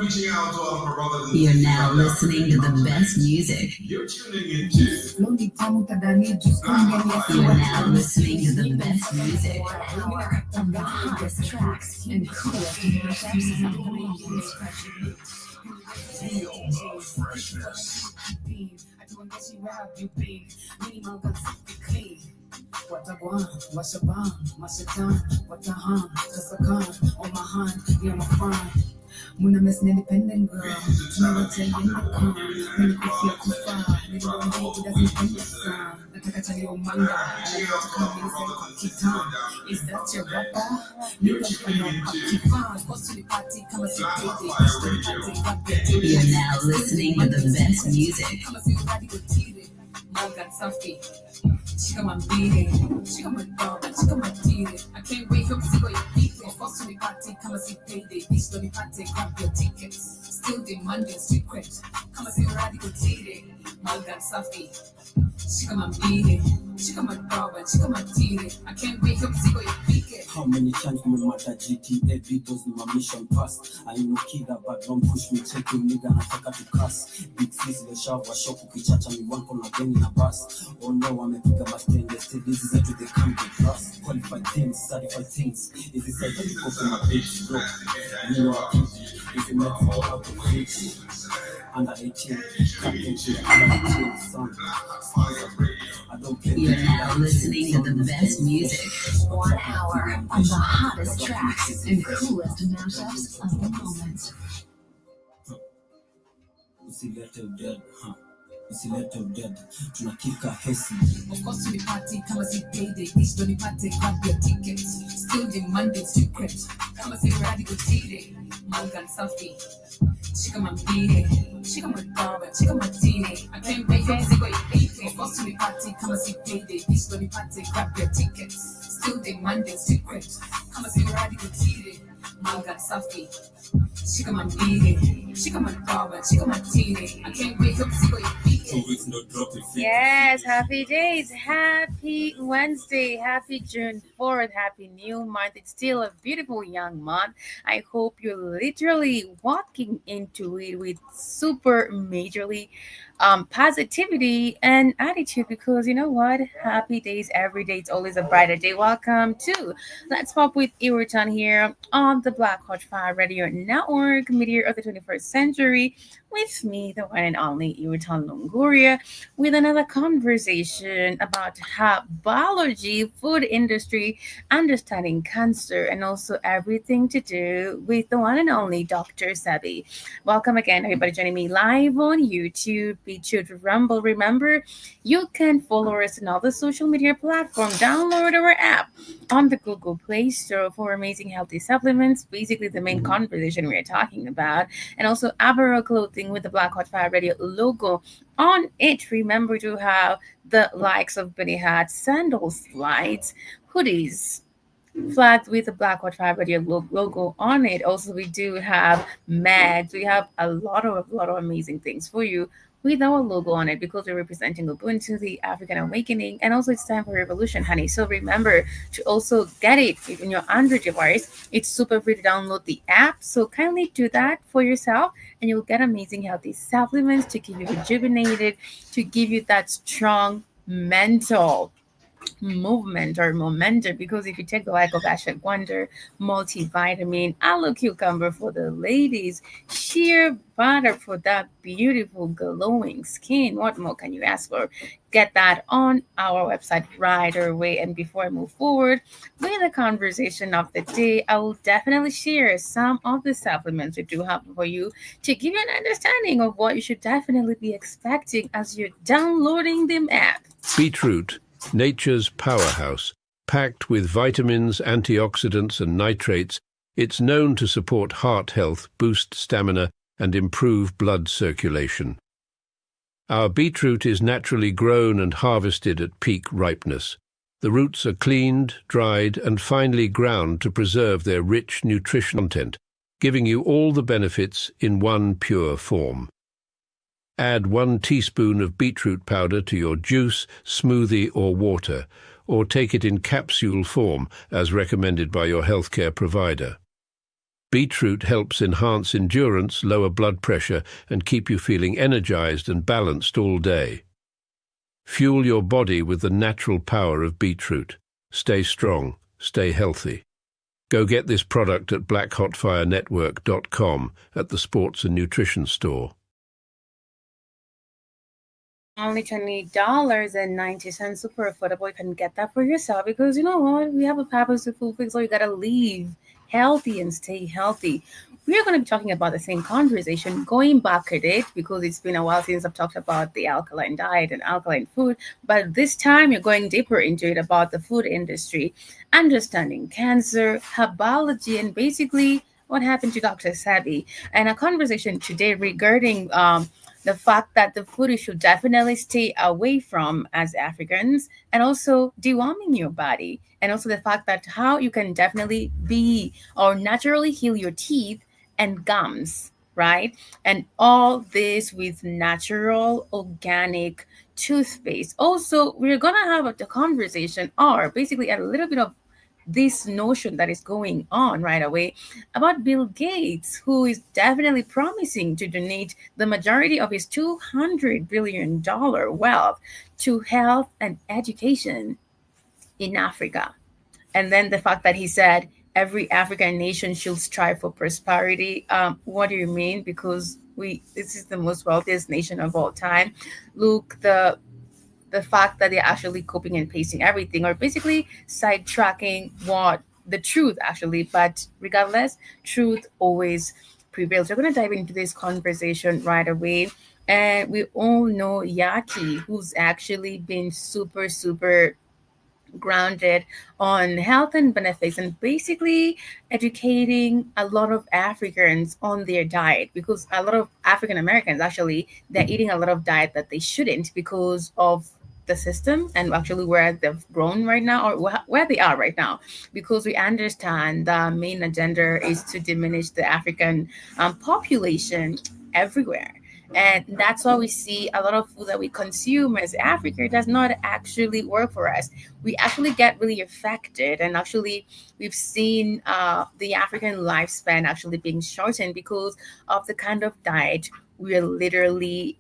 reaching out to all my brothers and You're sisters now out there. listening to the best music. You're tuning into. You're now listening to the best music. Of the hottest tracks and coolest mashups. Feel the freshness. Watagwan, Washaban, Mashatan, Watahan, Kasakan, on my hand, you're my fan. When I'm an independent girl, never tell you the con. When you feel kufa, you don't know who doesn't think the sun. Nataka tell you manga, and I got to come in and say, Kitan. Is that your rapper? You can find out Kifan. Go to the party, come and see You're now listening to the best music. Come and see radical TV. Manga Safi. She come and beat it. She come and dog. She come and beat it. I can't wait for see what you beat it. First to the party, come and see payday. This to the party, grab your tickets. Still demanding secret. Come and see radical TV. Manga Safi. She come and beat it. She come and dog. She come and beat it. I can't wait for see what you beat it. How many times my mother GTA videos in my mission past? I know kida but don't push me checking nigga nataka to cuss. Big fizz the shower shop ukichacha me one kona geni na bus. Oh no wamepiga mastenge still this is to the camp plus. Qualified things, certified things. Is this like you go for my bitch bro? You know I keep if you make for out of fix. Under 18, captain to under 18 son. I don't care. You're now listening to the best music. 1 hour of the hottest tracks and coolest mashups of the moment. Usilete dead, huh? Usilete dead. Tunakika hesi. Of course, to the party, come and see payday. This to the party, grab your tickets. Still demanding secret. Come and see radical TV. Morgan Safi. She come and beat it. She come and dog it. She come and beat it. I can't wait for see what you beat it. Of course, to the party, come and see payday. This to the party, grab your tickets. Still demanding secret. Come and see radical TV. Morgan Safi. She come and beat it. She come and dog it. She come and beat it. I can't wait for see what you beat it. 2 weeks no drop it. Yes, happy days, happy Wednesday, happy June 4th, happy new month. It's still a beautiful young month. I hope you're literally walking into it with super majorly positivity and attitude, because you know what? Happy days every day. It's always a brighter day. Welcome to Let's Pop with Irutan here on the Black Hot Fire Radio Network, meteor of the 21st century, with me, the one and only Irutan Longoria, with another conversation about herbology, food industry, understanding cancer, and also everything to do with the one and only Dr. Sebi. Welcome again, everybody joining me live on YouTube. Be sure to rumble. Remember, you can follow us on all the social media platforms. Download our app on the Google Play Store for amazing healthy supplements, basically the main conversation we are talking about, and also Apparel clothing with the Black Hot Fire Radio logo on it. Remember to have the likes of Benny hats, sandals, slides, hoodies, flagged with the Black Hot Fire Radio logo on it. Also, we do have mags. We have a lot of amazing things for you with our logo on it, because we're representing Ubuntu, the African Awakening, and also it's time for revolution, honey. So remember to also get it in your Android device. It's super free to download the app, so kindly do that for yourself, and you'll get amazing healthy supplements to keep you rejuvenated, to give you that strong mental movement or momentum, because if you take the like of ashwagandha, multivitamin, aloe cucumber for the ladies, shea butter for that beautiful glowing skin, what more can you ask for? Get that on our website right away. And before I move forward with the conversation of the day, I will definitely share some of the supplements we do have for you to give you an understanding of what you should definitely be expecting as you're downloading the app. Beetroot, nature's powerhouse. Packed with vitamins, antioxidants, and nitrates, it's known to support heart health, boost stamina, and improve blood circulation. Our beetroot is naturally grown and harvested at peak ripeness. The roots are cleaned, dried, and finely ground to preserve their rich nutrition content, giving you all the benefits in one pure form. Add 1 teaspoon of beetroot powder to your juice, smoothie, or water, or take it in capsule form as recommended by your healthcare provider. Beetroot helps enhance endurance, lower blood pressure, and keep you feeling energized and balanced all day. Fuel your body with the natural power of beetroot. Stay strong, stay healthy. Go get this product at blackhotfirenetwork.com at the Sports and Nutrition Store. Only $20.90, super affordable. You can get that for yourself because you know what? We have a purpose to fulfill, so you gotta live healthy and stay healthy. We are going to be talking about the same conversation, going back at it because it's been a while since I've talked about the alkaline diet and alkaline food. But this time, you're going deeper into it about the food industry, understanding cancer, herbology, and basically what happened to Dr. Sebi. And a conversation today regarding the fact that the food you should definitely stay away from as Africans, and also deworming your body, and also the fact that how you can definitely be or naturally heal your teeth and gums, right? And all this with natural organic toothpaste. Also, we're gonna have a conversation or basically a little bit of this notion that is going on right away about Bill Gates, who is definitely promising to donate the majority of his $200 billion wealth to health and education in Africa. And then the fact that he said every African nation should strive for prosperity. What do you mean? Because this is the most wealthiest nation of all time. Look, the fact that they're actually copying and pasting everything or basically sidetracking what the truth actually, but regardless, truth always prevails. We're going to dive into this conversation right away. And we all know Yaki, who's actually been super grounded on health and benefits and basically educating a lot of Africans on their diet because a lot of African Americans actually they're eating a lot of diet that they shouldn't because of the system and actually where they've grown right now or where they are right now because we understand the main agenda is to diminish the African population everywhere. And that's why we see a lot of food that we consume as Africa does not actually work for us. We actually get really affected, and actually, we've seen the African lifespan actually being shortened because of the kind of diet we're literally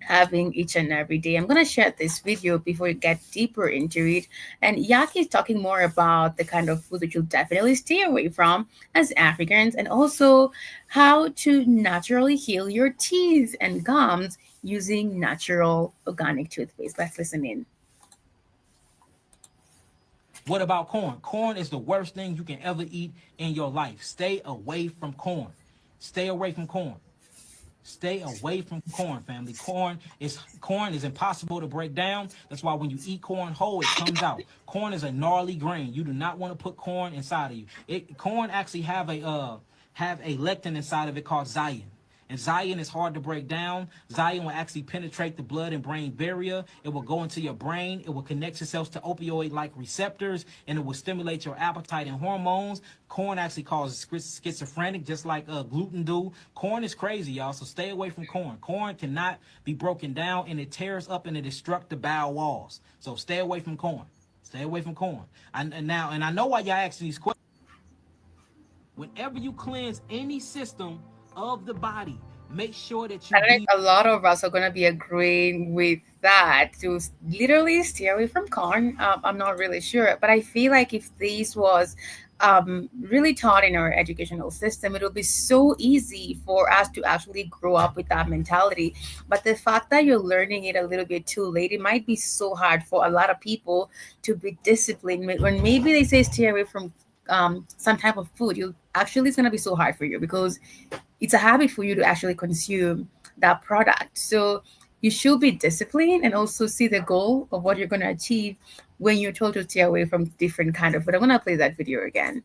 having each and every day. I'm going to share this video before we get deeper into it. And Yaki is talking more about the kind of food that you'll definitely stay away from as Africans and also how to naturally heal your teeth and gums using natural organic toothpaste. Let's listen in. What about corn? Corn is the worst thing you can ever eat in your life. Stay away from corn. Stay away from corn. Stay away from corn, family. Corn is impossible to break down. That's why when you eat corn whole, it comes out. Corn is a gnarly grain. You do not want to put corn inside of you. Corn actually have a lectin inside of it called zion. And zion is hard to break down. Zion will actually penetrate the blood and brain barrier. It will go into your brain. It will connect itself to opioid-like receptors, and it will stimulate your appetite and hormones. Corn actually causes schizophrenic, just like gluten do. Corn is crazy, y'all, so stay away from corn. Corn cannot be broken down, and it tears up and it destructs the bowel walls. So stay away from corn. Stay away from corn. And I know why y'all asking these questions. Whenever you cleanse any system of the body, make sure that you I think a lot of us are going to be agreeing with that to literally stay away from corn. I'm not really sure, but I feel like if this was really taught in our educational system, it will be so easy for us to actually grow up with that mentality. But the fact that you're learning it a little bit too late, it might be so hard for a lot of people to be disciplined when maybe they say stay away from some type of food. You actually it's going to be so hard for you because it's a habit for you to actually consume that product. So you should be disciplined and also see the goal of what you're going to achieve when you're told to stay away from different kind of food. I'm going to play that video again.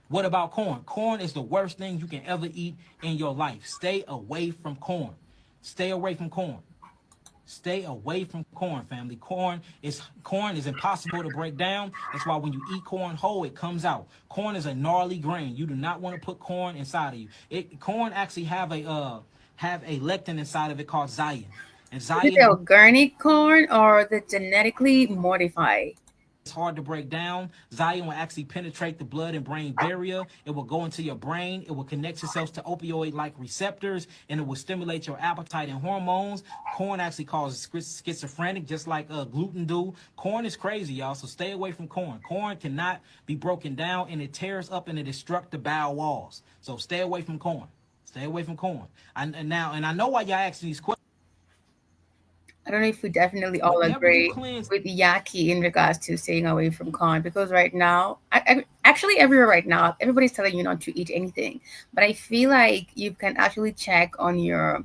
What about corn? Corn is the worst thing you can ever eat in your life. Stay away from corn. Stay away from corn. Stay away from corn, family. Corn is impossible to break down. That's why when you eat corn whole, it comes out. Corn is a gnarly grain. You do not want to put corn inside of you. Corn actually have a lectin inside of it called zion. And zion is it the organic corn or the genetically modified? It's hard to break down. Zion will actually penetrate the blood and brain barrier. It will go into your brain. It will connect itself to opioid-like receptors, and it will stimulate your appetite and hormones. Corn actually causes schizophrenic, just like gluten do. Corn is crazy, y'all, so stay away from corn. Corn cannot be broken down, and it tears up and it destructs the bowel walls. So stay away from corn. Stay away from corn. And I know why y'all asking these questions. I don't know if we definitely all Whenever you agree cleanse with Yaki in regards to staying away from corn, because right now, actually everywhere right now, everybody's telling you not to eat anything. But I feel like you can actually check on your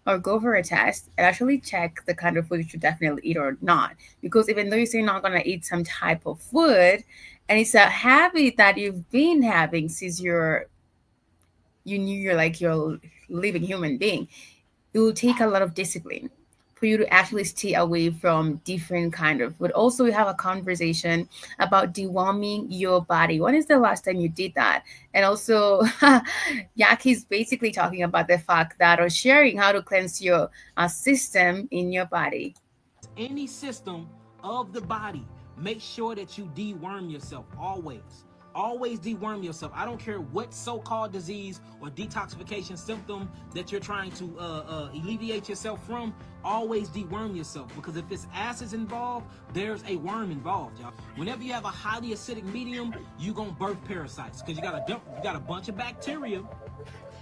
or go for a test and actually check the kind of food you should definitely eat or not. Because even though you say you're not gonna eat some type of food, and it's a habit that you've been having since you knew you're like your living human being, it will take a lot of discipline for you to actually stay away from different kind of food. Also, we have a conversation about deworming your body. When is the last time you did that? And also, Yaki's basically talking about the fact that or sharing how to cleanse your system in your body. any system of the body, make sure that you deworm yourself always. Always deworm yourself. I don't care what so-called disease or detoxification symptom that you're trying to alleviate yourself from. Always deworm yourself, because if it's acids involved, there's a worm involved, y'all. Whenever you have a highly acidic medium, you're gonna birth parasites, because you got a bunch of bacteria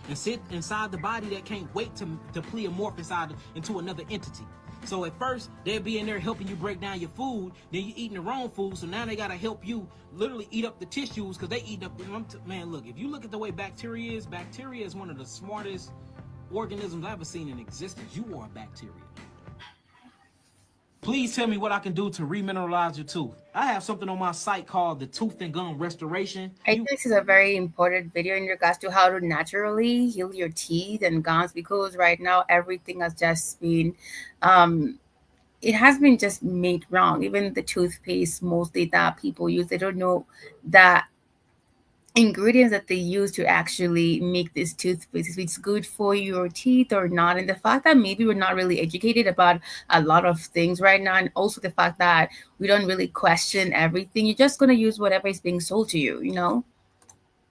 and sit inside the body that can't wait to pleomorph into another entity. So at first, they'll be in there helping you break down your food, then you're eating the wrong food, so now they gotta help you literally eat up the tissues, because they eat up, man, look, if you look at the way bacteria is one of the smartest organisms I've ever seen in existence. You are a bacteria. Please tell me what I can do to remineralize your tooth. I have something on my site called the Tooth and Gum Restoration. I think this is a very important video in regards to how to naturally heal your teeth and gums, because right now everything has just been it has been just made wrong. Even the toothpaste mostly that people use, they don't know that ingredients that they use to actually make this toothpaste, if it's good for your teeth or not. And the fact that maybe we're not really educated about a lot of things right now, and also the fact that we don't really question everything. You're just going to use whatever is being sold to you, you know?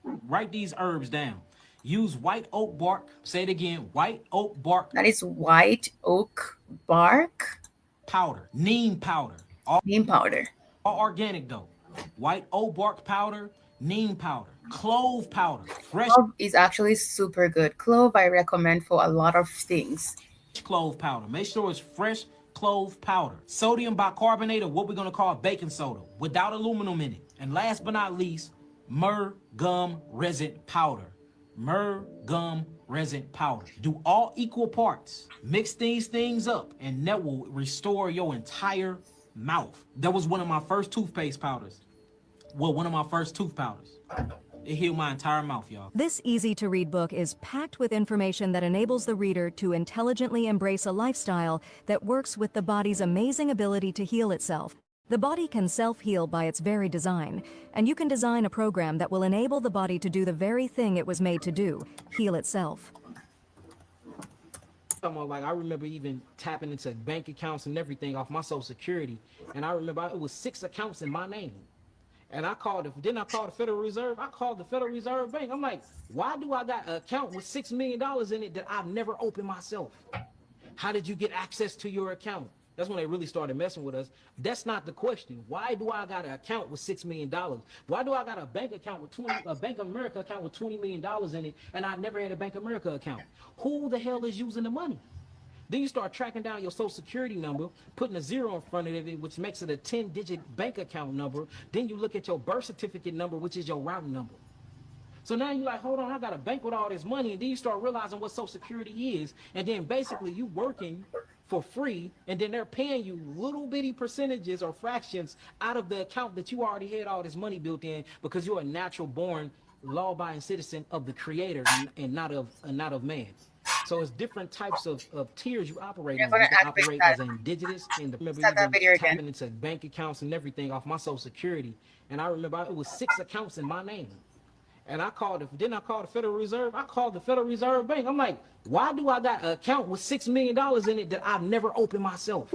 Write these herbs down. Use white oak bark. Say it again. White oak bark That is white oak bark powder. Neem powder. neem powder. All organic though. White oak bark powder. Neem powder. Clove powder. Fresh Clove is actually super good. Clove I recommend for a lot of things. clove powder. Make sure it's fresh clove powder. Sodium bicarbonate, or what we're going to call baking soda, without aluminum in it. And last but not least, myrrh gum resin powder. Myrrh gum resin powder. Do all equal parts. Mix these things up, and that will restore your entire mouth. That was one of my first toothpaste powders. Well, one of my first tooth powders. It healed my entire mouth, y'all. This easy-to-read book is packed with information that enables the reader to intelligently embrace a lifestyle that works with the body's amazing ability to heal itself. The body can self-heal by its very design, and you can design a program that will enable the body to do the very thing it was made to do, heal itself. Like, I remember even tapping into bank accounts and everything off my Social Security, and I remember it was 6 accounts in my name. And I called the Federal Reserve. I called the Federal Reserve Bank. I'm like, why do I got an account with $6 million in it that I've never opened myself? How did you get access to your account? That's when they really started messing with us. That's not the question. Why do I got an account with $6 million? Why do I got a bank account with a Bank of America account with $20 million in it, and I never had a Bank of America account? Who the hell is using the money? Then you start tracking down your Social Security number, putting a 0 in front of it, which makes it a 10-digit bank account number. Then you look at your birth certificate number, which is your routing number. So now you're like, hold on, I got a bank with all this money. And then you start realizing what Social Security is. And then basically you working for free, and then they're paying you little bitty percentages or fractions out of the account that you already had all this money built in, because you're a natural born law-abiding citizen of the Creator and not of man. So it's different types of tiers you operate on. You can operate as an indigenous, and remember even tapping into bank accounts and everything off my Social Security. And I remember it was 6 accounts in my name. And I called the Federal Reserve. I called the Federal Reserve Bank. I'm like, why do I got an account with $6 million in it that I've never opened myself?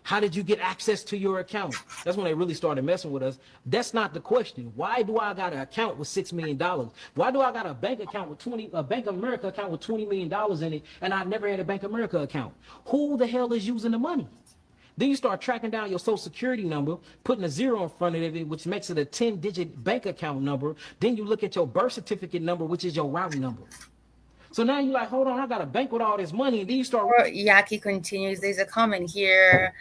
How did you get access to your account? That's when they really started messing with us. That's not the question. Why do I got an account with $6 million? Why do I got a bank account with a Bank of America account with $20 million in it, and I never had a Bank of America account? Who the hell is using the money? Then you start tracking down your social security number, putting a 0 in front of it, which makes it a 10-digit bank account number. Then you look at your birth certificate number, which is your routing number. So now you're like, hold on, I got a bank with all this money. And then you start. Yaki continues. There's a comment here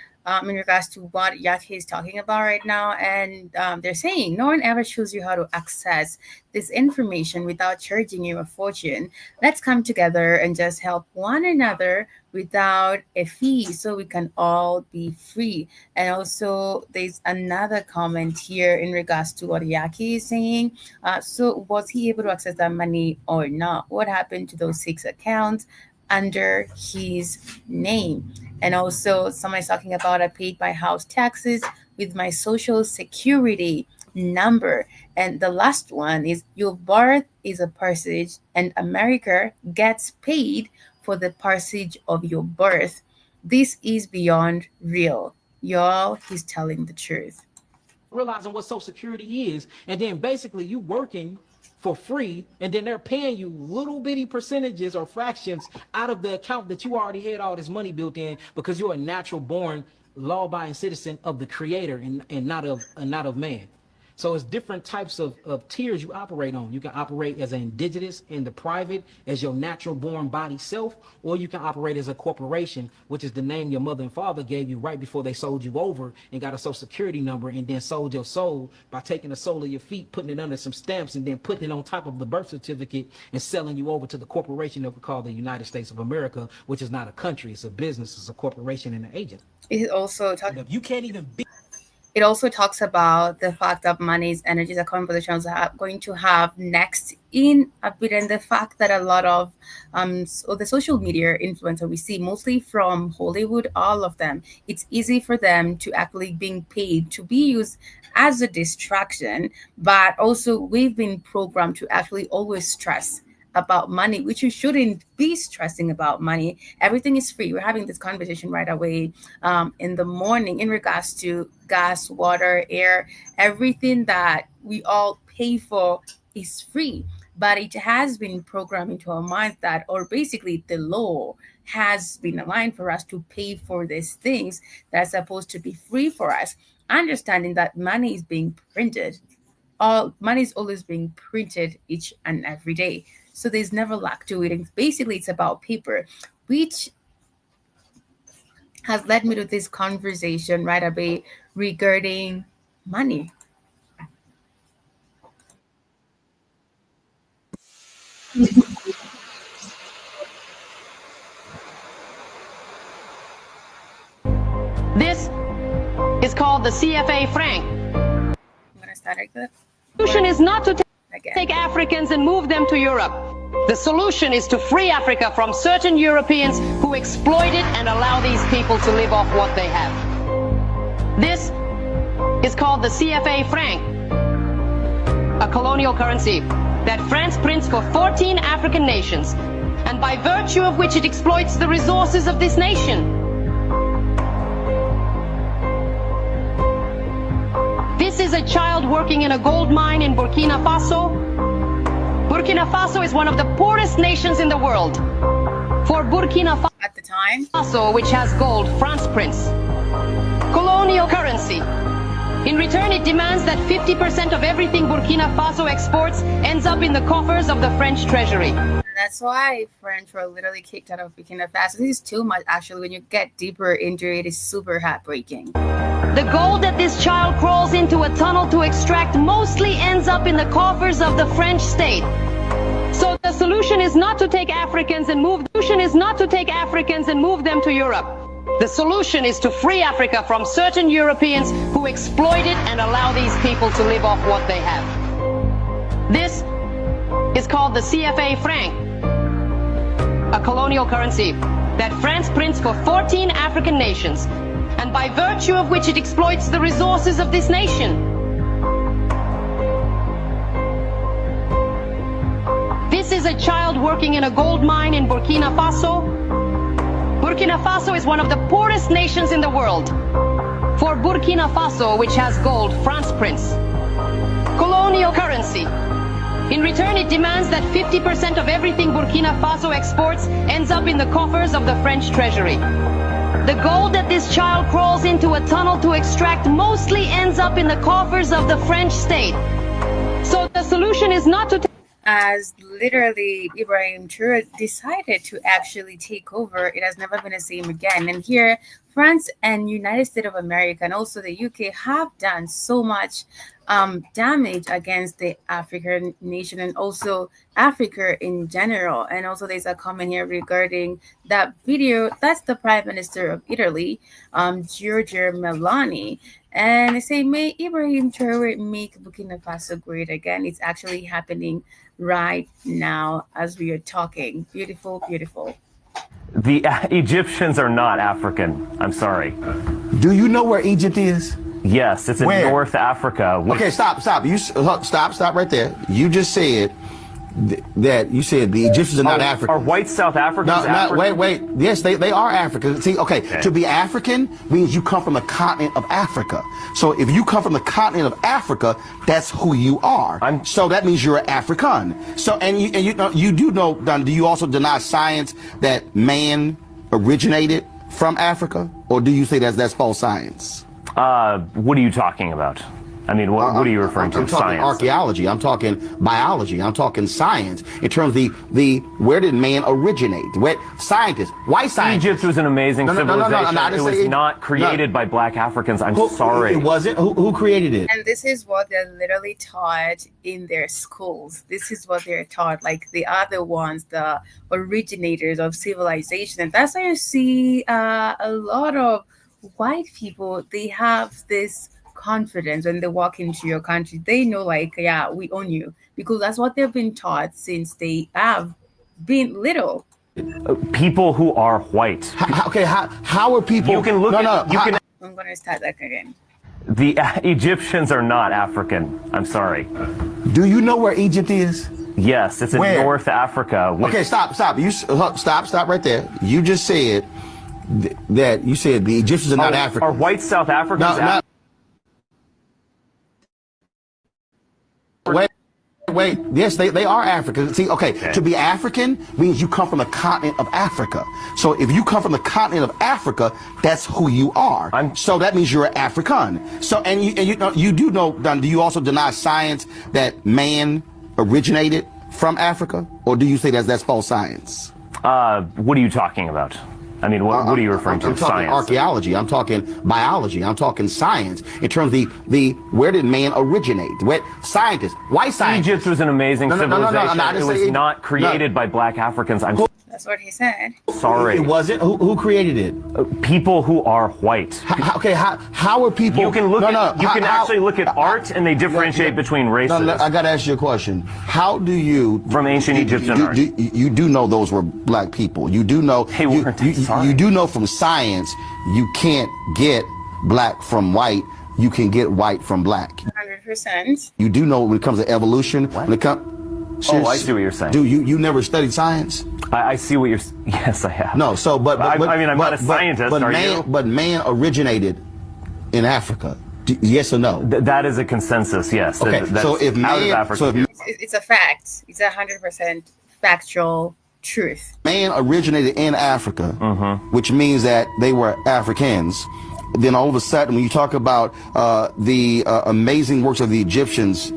in regards to what Yaki is talking about right now. And they're saying no one ever shows you how to access this information without charging you a fortune. Let's come together and just help one another without a fee so we can all be free. And also there's another comment here in regards to what Yaki is saying. So was he able to access that money or not? What happened to those 6 accounts under his name? And also somebody's talking about I paid my house taxes with my social security number. And the last one is your birth is a passage and America gets paid for the passage of your birth. This is beyond real. Y'all, he's telling the truth. Realizing what Social Security is, and then basically you working for free, and then they're paying you little bitty percentages or fractions out of the account that you already had all this money built in because you're a natural born law-abiding citizen of the creator and not of man. So it's different types of tiers you operate on. You can operate as an indigenous in the private, as your natural born body self, or you can operate as a corporation, which is the name your mother and father gave you right before they sold you over and got a social security number and then sold your soul by taking the sole of your feet, putting it under some stamps, and then putting it on top of the birth certificate and selling you over to the corporation that we call the United States of America, which is not a country, it's a business, it's a corporation and an agent. It also you can't even be. It also talks about the fact that money is energy, a conversation I'm going to have next in a bit, and the fact that a lot of the social media influencer we see, mostly from Hollywood, all of them, it's easy for them to actually being paid to be used as a distraction, but also we've been programmed to actually always stress about money, which you shouldn't be stressing about money. Everything is free. We're having this conversation right away in the morning in regards to gas, water, air, everything that we all pay for is free. But it has been programmed into our minds that, or basically the law has been aligned for us to pay for these things that's supposed to be free for us. Understanding that money is being printed. All money is always being printed each and every day. So there's never lack to it. And basically, it's about paper, which has led me to this conversation right away regarding money. This is called the CFA franc. I'm going to start like that. The solution is not to take Africans and move them to Europe. The solution is to free Africa from certain Europeans who exploit it and allow these people to live off what they have. This is called the CFA franc, a colonial currency that France prints for 14 African nations, and by virtue of which it exploits the resources of this nation. This is a child working in a gold mine in Burkina Faso. Burkina Faso is one of the poorest nations in the world. For Burkina Faso, at the time, which has gold, France prints colonial currency. In return, it demands that 50% of everything Burkina Faso exports ends up in the coffers of the French treasury. That's why French were literally kicked out of Burkina Faso. This is too much, actually. When you get deeper into it, it's super heartbreaking. The gold that this child crawls into a tunnel to extract mostly ends up in the coffers of the French state. So the solution is not to take Africans and move them to Europe. The solution is to free Africa from certain Europeans who exploit it and allow these people to live off what they have. This is called the CFA franc, a colonial currency that France prints for 14 African nations, and by virtue of which it exploits the resources of this nation. This is a child working in a gold mine in Burkina Faso. Burkina Faso is one of the poorest nations in the world. For Burkina Faso, which has gold, France prints colonial currency. In return, it demands that 50% of everything Burkina Faso exports ends up in the coffers of the French treasury. The gold that this child crawls into a tunnel to extract mostly ends up in the coffers of the French state. So the solution is not to as literally Ibrahim Traore decided to actually take over, it has never been the same again. And here, France and United States of America and also the UK have done so much damage against the African nation and also Africa in general. And also there's a comment here regarding that video. That's the Prime Minister of Italy, Giorgia Meloni. And they say, may Ibrahim Traore make Burkina Faso great again. It's actually happening right now as we are talking. Beautiful, beautiful. The Egyptians are not African. I'm sorry. Do you know where Egypt is? Yes, it's in North Africa. Okay, stop. You stop right there. You just said that you said the Egyptians are not African. Are white South Africans African? Wait. Yes, they are African. See, okay, to be African means you come from the continent of Africa. So if you come from the continent of Africa, that's who you are. So that means you're an African. So and you do know. Do you also deny science that man originated from Africa, or do you say that's false science? What are you talking about? I mean, what are you referring to? I'm talking science. Archaeology. I'm talking biology. I'm talking science. In terms of the where did man originate? Where scientists, white scientists. Egypt was an amazing civilization. It was not created by black Africans. I'm sorry. It wasn't. Who created it? And this is what they're literally taught in their schools. This is what they're taught. Like the other ones, the originators of civilization. And that's why you see a lot of white people. They have this confidence when they walk into your country. They know, like, yeah, we own you, because that's what they've been taught since they have been little. People who are white. How are people? You can look at. I'm going to start that again. The Egyptians are not African. I'm sorry. Do you know where Egypt is? Yes, it's in North Africa. Okay, stop. You stop right there. You just said that you said the Egyptians are not African. Are white South Africans Wait. Yes, they are African. See, okay, to be African means you come from the continent of Africa. So if you come from the continent of Africa, that's who you are. So that means you're an African. So and you do know. Do you also deny science that man originated from Africa, or do you say that's false science? What are you talking about? I mean, what are you referring to? I'm talking science. Archaeology. I'm talking biology. I'm talking science. In terms of the where did man originate? Where scientists, white scientists. Egypt was an amazing civilization. It was not created by black Africans. That's what he said. Sorry. It wasn't. Who created it? People who are white. How are people? You can look actually look at art, and they differentiate between races. I got to ask you a question. How do you from ancient Egyptian art? You do know those were black people. You do know. They weren't. You do know from science you can't get black from white. You can get white from black. 100%. You do know when it comes to evolution. When it comes. Oh, I see what you're saying. Do you never studied science? I see what you're. Yes, I have. No, so but I mean, I'm not a scientist. But are man, you? But man originated in Africa. Yes or no? That is a consensus. Yes. Okay. So if man, it's a fact. It's 100% factual truth. Man originated in Africa, which means that they were Africans. Then all of a sudden, when you talk about the amazing works of the Egyptians,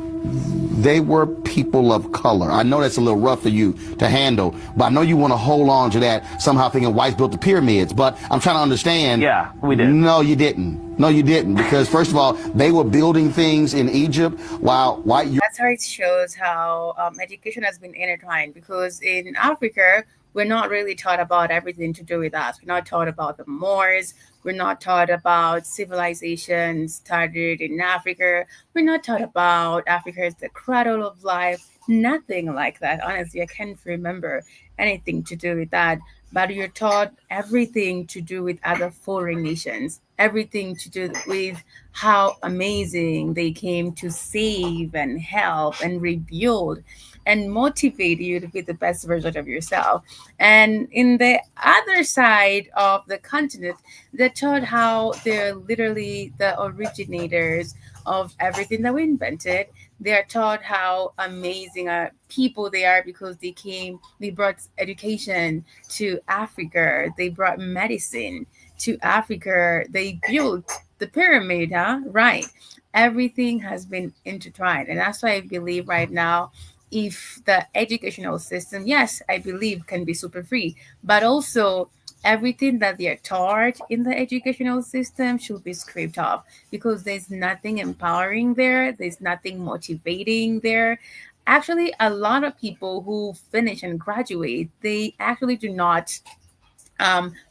they were people of color. I know that's a little rough for you to handle, but I know you want to hold on to that, somehow thinking whites built the pyramids. But I'm trying to understand. Yeah, we did. No, you didn't. No, you didn't. Because first of all, they were building things in Egypt while white. That's how it shows how education has been intertwined. Because in Africa, we're not really taught about everything to do with us. We're not taught about the Moors. We're not taught about civilization started in Africa. We're not taught about Africa as the cradle of life. Nothing like that. Honestly, I can't remember anything to do with that. But you're taught everything to do with other foreign nations. Everything to do with how amazing they came to save and help and rebuild. and motivate you to be the best version of yourself. And in the other side of the continent, they're taught how they're literally the originators of everything that we invented. They are taught how amazing people they are because they brought education to Africa, they brought medicine to Africa, they built the pyramid, huh? Right. Everything has been intertwined. And that's why I believe right now, if the educational system, yes, I believe can be super free, but also everything that they are taught in the educational system should be scraped off because there's nothing empowering there, there's nothing motivating there. Actually, a lot of people who finish and graduate, they actually do not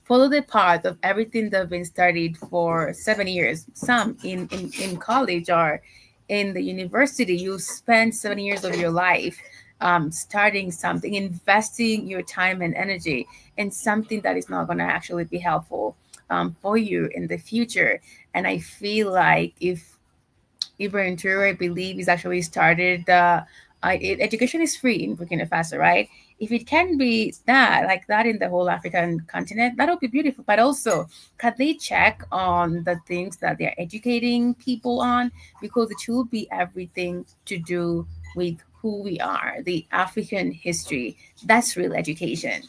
follow the path of everything they've been studied for 7 years. Some in college or in the university, you spend 7 years of your life starting something, investing your time and energy in something that is not going to actually be helpful for you in the future. And I feel like if Ibrahim Traore, I believe, is actually started education is free in Burkina Faso, right? If it can be that, like that in the whole African continent, that would be beautiful. But also, can they check on the things that they're educating people on? Because it will be everything to do with who we are, the African history. That's real education.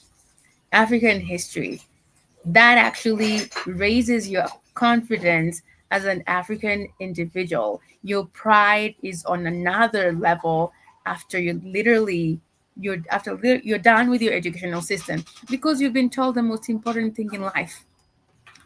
African history that actually raises your confidence as an African individual. Your pride is on another level after you're done with your educational system because you've been told the most important thing in life,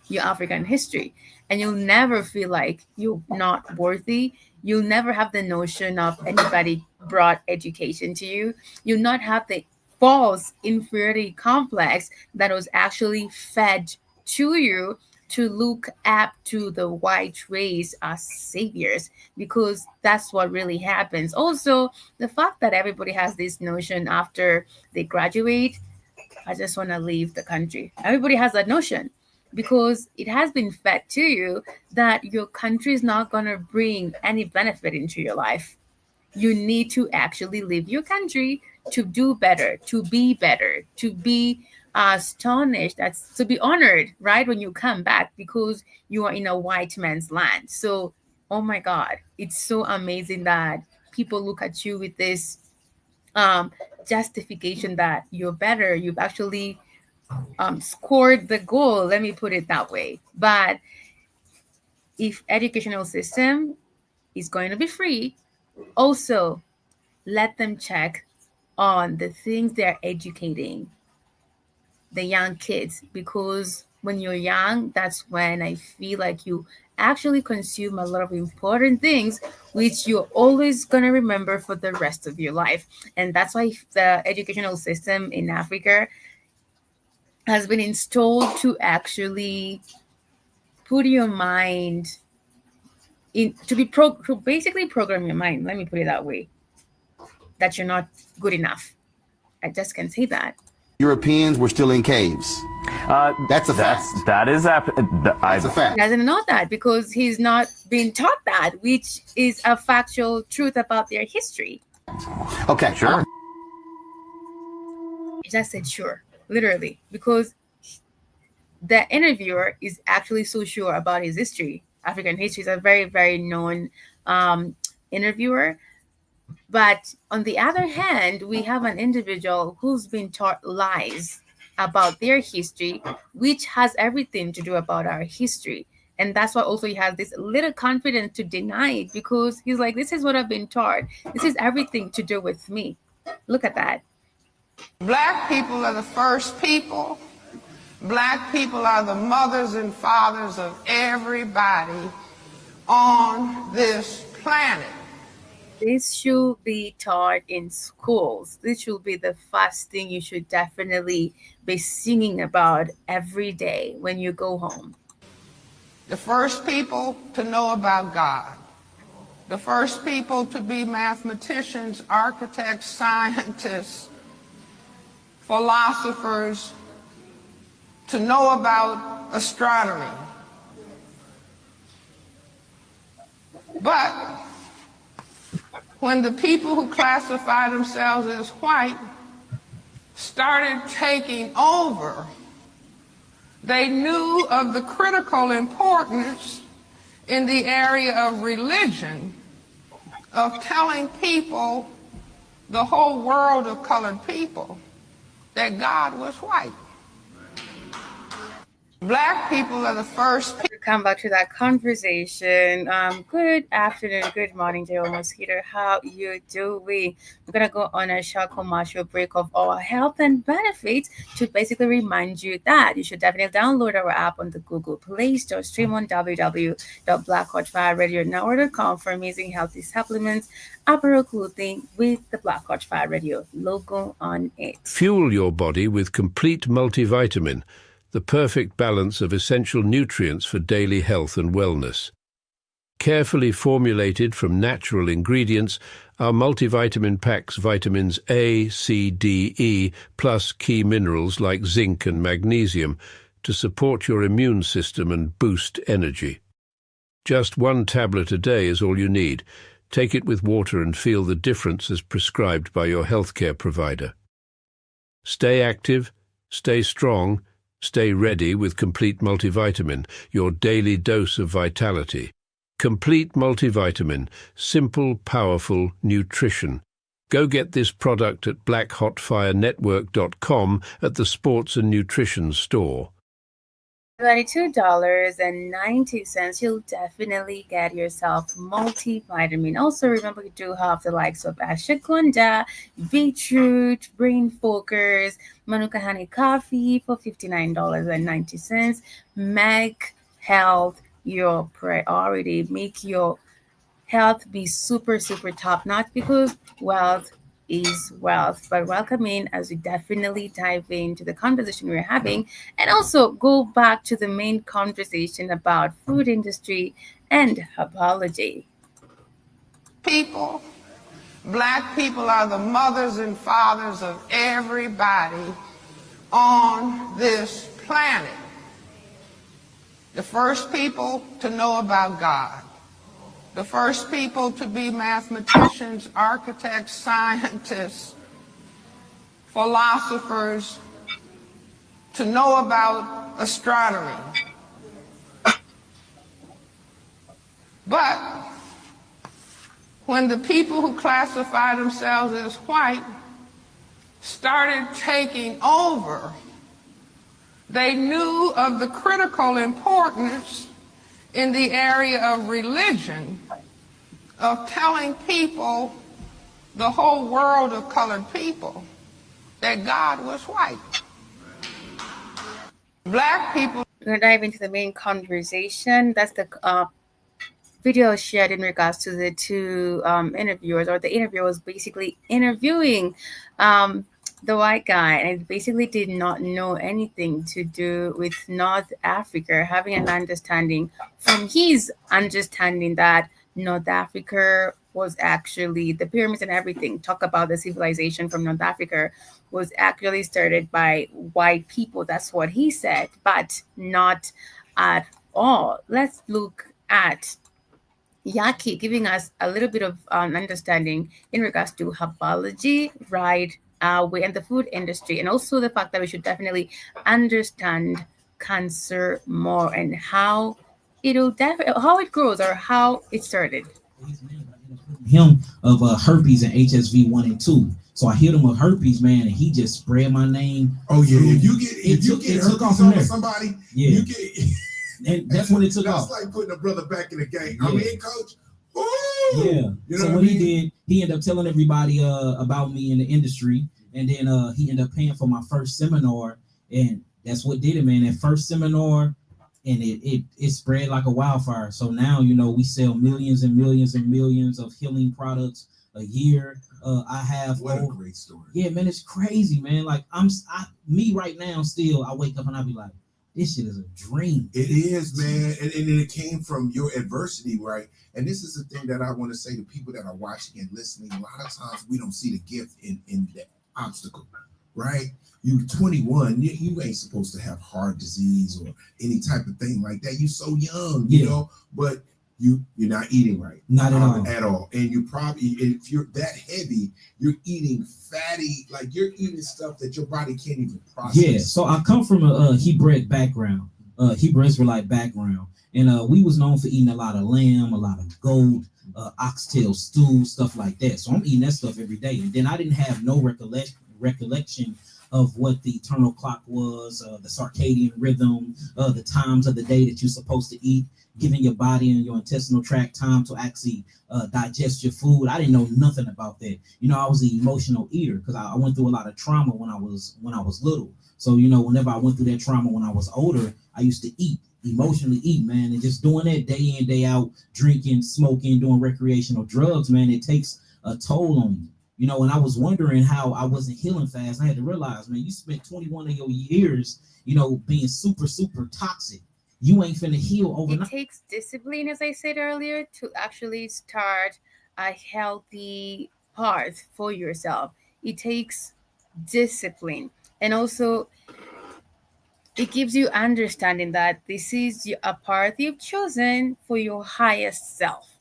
your African history. And you'll never feel like you're not worthy. You'll never have the notion of anybody brought education to you. You'll not have the false inferiority complex that was actually fed to you to look up to the white race as saviors, because that's what really happens. Also, the fact that everybody has this notion after they graduate, I just want to leave the country. Everybody has that notion because it has been fed to you that your country is not going to bring any benefit into your life. You need to actually leave your country to do better, to be astonished, that's to be honored, right? When you come back because you are in a white man's land. So, oh my God, it's so amazing that people look at you with this um, justification that you're better. You've actually scored the goal. Let me put it that way. But if educational system is going to be free, also let them check on the things they're educating the young kids, because when you're young, that's when I feel like you actually consume a lot of important things which you're always going to remember for the rest of your life. And that's why the educational system in Africa has been installed to actually put your mind in to basically program your mind. Let me put it that way, that you're not good enough. I just can say that. Europeans were still in caves. That's a fact. That's a fact. He doesn't know that because he's not been taught that, which is a factual truth about their history. Okay, sure. He just said sure, literally, because the interviewer is actually so sure about his history. African history is a very, very known interviewer. But on the other hand, we have an individual who's been taught lies about their history, which has everything to do about our history. And that's why also he has this little confidence to deny it, because he's like, this is what I've been taught. This is everything to do with me. Look at that. Black people are the first people. Black people are the mothers and fathers of everybody on this planet. This should be taught in schools. This should be the first thing you should definitely be singing about every day when you go home. The first people to know about God. The first people to be mathematicians, architects, scientists, philosophers, to know about astronomy. But when the people who classify themselves as white started taking over, they knew of the critical importance in the area of religion of telling people, the whole world of colored people, that God was white. Black people are the first people. Come back to that conversation. Good afternoon, good morning, Joe Mosquito. How you doing? We're gonna go on a short commercial break of our health and benefits to basically remind you that you should definitely download our app on the Google Play Store, stream on www.blackhotfirenetwork.com for amazing healthy supplements, apparel, clothing with the Black Hot Fire Radio logo on it. Fuel your body with complete multivitamin, the perfect balance of essential nutrients for daily health and wellness. Carefully formulated from natural ingredients, our multivitamin packs vitamins A, C, D, E, plus key minerals like zinc and magnesium to support your immune system and boost energy. Just one tablet a day is all you need. Take it with water and feel the difference as prescribed by your healthcare provider. Stay active, stay strong, stay ready with Complete Multivitamin, your daily dose of vitality. Complete Multivitamin, simple, powerful nutrition. Go get this product at blackhotfirenetwork.com at the Sports and Nutrition store. $22.90, you'll definitely get yourself multivitamin. Also, remember you do have the likes of ashwagandha, beetroot, brain focus, manuka honey coffee for $59.90. Make health your priority. Make your health be super, super top notch, because wealth is wealth. But welcome in as we definitely dive into the conversation we're having, and also go back to the main conversation about food industry and herbology. People, black people are the mothers and fathers of everybody on this planet. The first people to know about God. The first people to be mathematicians, architects, scientists, philosophers, to know about astronomy. But when the people who classify themselves as white started taking over, they knew of the critical importance in the area of religion of telling people, the whole world of colored people, that God was white. Black people. We're going to dive into the main conversation. That's the video shared in regards to the two interviewers, or the interviewer was basically interviewing the white guy, and it basically did not know anything to do with North Africa, having an understanding from his understanding that North Africa was actually, the pyramids and everything, talk about the civilization from North Africa was actually started by white people. That's what he said, but not at all. Let's look at Yaki giving us a little bit of an understanding in regards to herbology, right? And the food industry, and also the fact that we should definitely understand cancer more and how how it grows or how it started. Him of herpes and HSV 1 and 2. So I hit him with herpes, man, and he just spread my name. Oh yeah, if you get herpes on somebody, yeah, you get. And that's when it took off. That's like putting a brother back in the game. Yeah. I mean, coach. Ooh, yeah. You know so what he did, he ended up telling everybody about me in the industry, and then he ended up paying for my first seminar, and that's what did it, man. That first seminar, and it spread like a wildfire. So now, you know, we sell millions and millions and millions of healing products a year. I have what a great story. Yeah, man, it's crazy, man. Like me right now, still, I wake up and I be like, this shit is a dream. It is, man. And it came from your adversity, right? And this is the thing that I want to say to people that are watching and listening. A lot of times we don't see the gift in the obstacle, right? You're 21, you ain't supposed to have heart disease or any type of thing like that. You're so young, you know, but you're not eating right. Not at all. At all. And you probably, if you're that heavy, you're eating fatty, like you're eating stuff that your body can't even process. Yeah. So I come from a Hebrew background, Hebrew Israelite background, and we was known for eating a lot of lamb, a lot of goat, oxtail stew, stuff like that. So I'm eating that stuff every day, and then I didn't have no recollection of what the eternal clock was, the circadian rhythm, the times of the day that you're supposed to eat, giving your body and your intestinal tract time to actually digest your food. I didn't know nothing about that. You know, I was an emotional eater because I went through a lot of trauma when I was little. So, you know, whenever I went through that trauma when I was older, I used to emotionally eat, man, and just doing that day in, day out, drinking, smoking, doing recreational drugs, man, it takes a toll on you. You know, and I was wondering how I wasn't healing fast. I had to realize, man, you spent 21 of your years, you know, being super, super toxic. You ain't finna heal overnight. It takes discipline, as I said earlier, to actually start a healthy path for yourself. It takes discipline. And also, it gives you understanding that this is a path you've chosen for your highest self.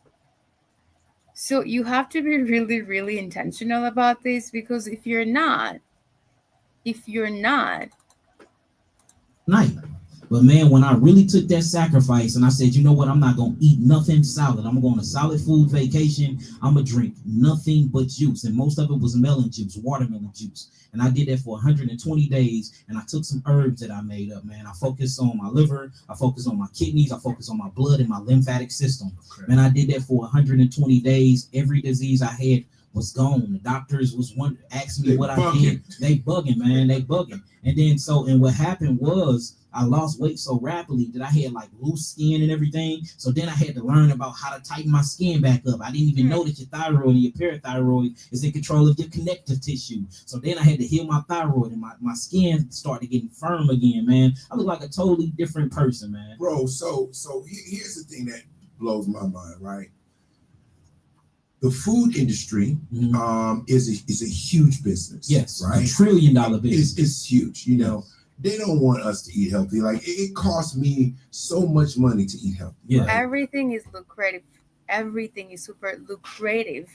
So you have to be really, really intentional about this, because if you're not, night. But man, when I really took that sacrifice and I said, you know what, I'm not gonna eat nothing solid. I'm going on a solid food vacation. I'm gonna drink nothing but juice, and most of it was melon juice, watermelon juice. And I did that for 120 days. And I took some herbs that I made up, man. I focused on my liver, I focused on my kidneys, I focused on my blood and my lymphatic system. Okay. Man, I did that for 120 days. Every disease I had was gone. The doctors was asking me what I did. They bugging, man. They bugging. And then and what happened was I lost weight so rapidly that I had like loose skin and everything. So then I had to learn about how to tighten my skin back up. I didn't even know that your thyroid and your parathyroid is in control of your connective tissue. So then I had to heal my thyroid, and my skin started getting firm again, man. I look like a totally different person, man. Bro, so here's the thing that blows my mind, right? The food industry is a huge business. Yes, right? $1 trillion business. It's huge, you know. They don't want us to eat healthy. Like it costs me so much money to eat healthy. Yeah. Right? Everything is lucrative. Everything is super lucrative.